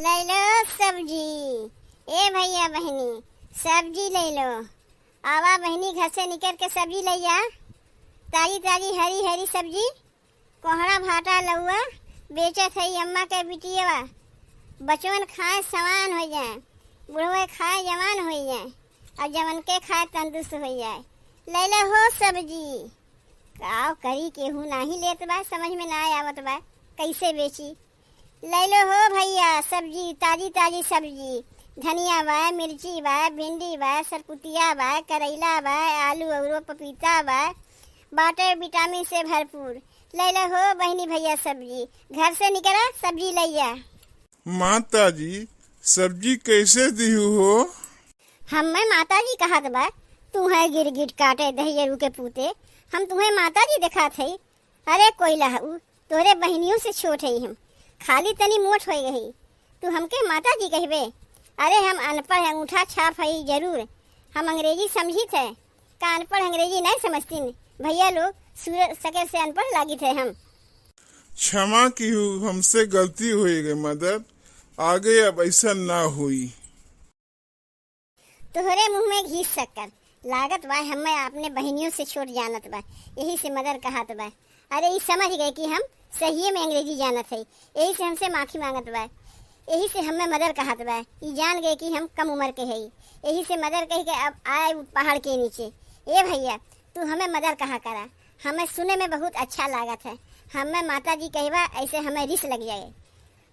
ले लो सब्जी। ए भैया बहनी सब्जी ले लो। आवा बहनी घर से निकल के सब्जी ले जा। ताजी ताजी हरी हरी सब्जी। कोहड़ा भाटा लहुआ बेचत है अम्मा के बिटिया। बचवन खाए समान हो जाए, बुढ़वे खाए जवान हो जाए और जवन के खाए तंदुरुस्त हो जाए। ले लो हो सब्जी। काव करी केहू नाही लेत बा, समझ में ना आवत बा कैसे बेची। ले लो हो भैया सब्जी, ताजी ताजी सब्जी। धनिया बा, मिर्ची बा, भिंडी बा, सरपुतिया बा, करैला बा, आलू और पपीता बा, बाटे विटामिन से भरपूर। ले लो हो बहनी भैया सब्जी। घर से निकला सब्जी ले जा। माता जी सब्जी कैसे दिहू हो? हमें माता जी कहत बा, तू है गिर गिट काटे दहियरू के पूते। हम तुम्हें माता जी देखा थे। अरे कोई लहू तोरे बहनियों से छोट है, हम खाली तनी मोट हो गई। तू हमके माता जी कहबे? अरे हम अनपढ़ अंगूठा छाप है जरूर। हम अंग्रेजी समझी थे का अनपढ़ अंग्रेजी नहीं समझती? भैया लोग सूरत सके से अनपढ़ लागी थे हम। क्षमा की हूँ, हमसे गलती हो गई मदर। आगे अब ऐसा ना हुई। तोहरे मुंह में घी शक्कर लागत बा। हमें अपने बहनियों से छोट जानत बा, यही से मदर कहत बा। अरे ये समझ गए कि हम सही में अंग्रेजी जानत है, यही से हमसे माफी मांगत बा। यही से हमें मदर कहत बा। ये जान गए कि हम कम उम्र के है, यही से मदर कही के अब आए पहाड़ के नीचे। ए भैया तू हमें मदर कहा करा, हमें सुने में बहुत अच्छा लागत है। हमें माता जी कहबा ऐसे हमें रिस लग जाए।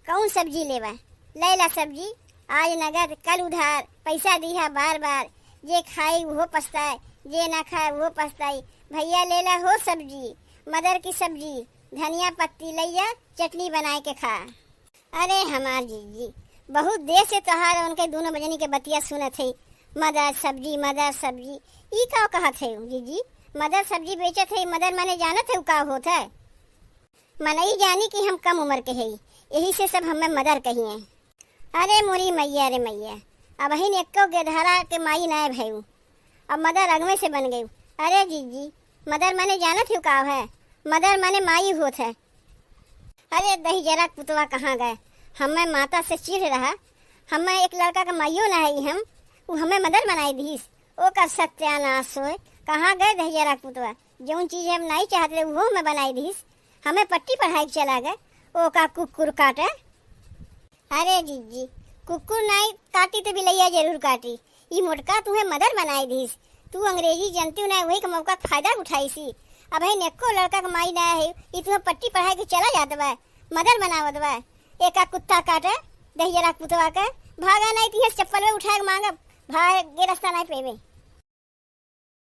कौन सब्जी लेवा? ले ला सब्जी। आज नगद कल उधार, पैसा दिया बार बार। जे खाई वो पछताए, जे ना खाए वो पछताई। भैया ले ला हो सब्जी, मदर की सब्जी। धनिया पत्ती लैया, चटनी बनाए के खा। अरे हमार जीजी बहुत देर से तोहार उनके दोनों बजनी के बतिया सुनत है। मदर सब्जी मदर सब्जी ई का कहत है जीजी? मदर सब्जी बेचत है, मदर माने जानत है का होता है? मनई जानी कि हम कम उम्र के है, यही से सब हमें मदर कहिए। अरे मोरी मैया रे मैया, अब ही एको गेधरा के माई नाय भयू, अब मदर अगमे से बन गई। अरे जीजी मदर माने जानत हो का है? मदर माने माई होत है। अरे दही जरा पुतवा कहाँ गए? हमें माता से चिढ़ रहा। हमें एक लड़का का माइयो ना है हम, वो हमें मदर बनाई दीस। ओ का सत्यानाश होए। कहाँ गए दही जरा पुतवा? जौन चीज हम नहीं चाहते वो हमें बनाई दीस। हमें पट्टी पढ़ाई चला गए। ओ का कुकुर काटे। अरे जीजी कुकुर नहीं काटी तो बिलैया जरूर काटी। ये मोटका तुम्हें मदर बनाई दीस। तू अंग्रेजी जानती ना, वही का मौका फायदा उठाई सी। अब है नेको लड़का का माई ना है, ये तुम्हें पट्टी पढ़ाई के चला जाता बा, मदर बनावत बा। एका कुत्ता काटे दही जरा कुतवा के भागा नहीं, तुझे चप्पल में उठा के मांगा भाग गे रास्ता नहीं पेवे।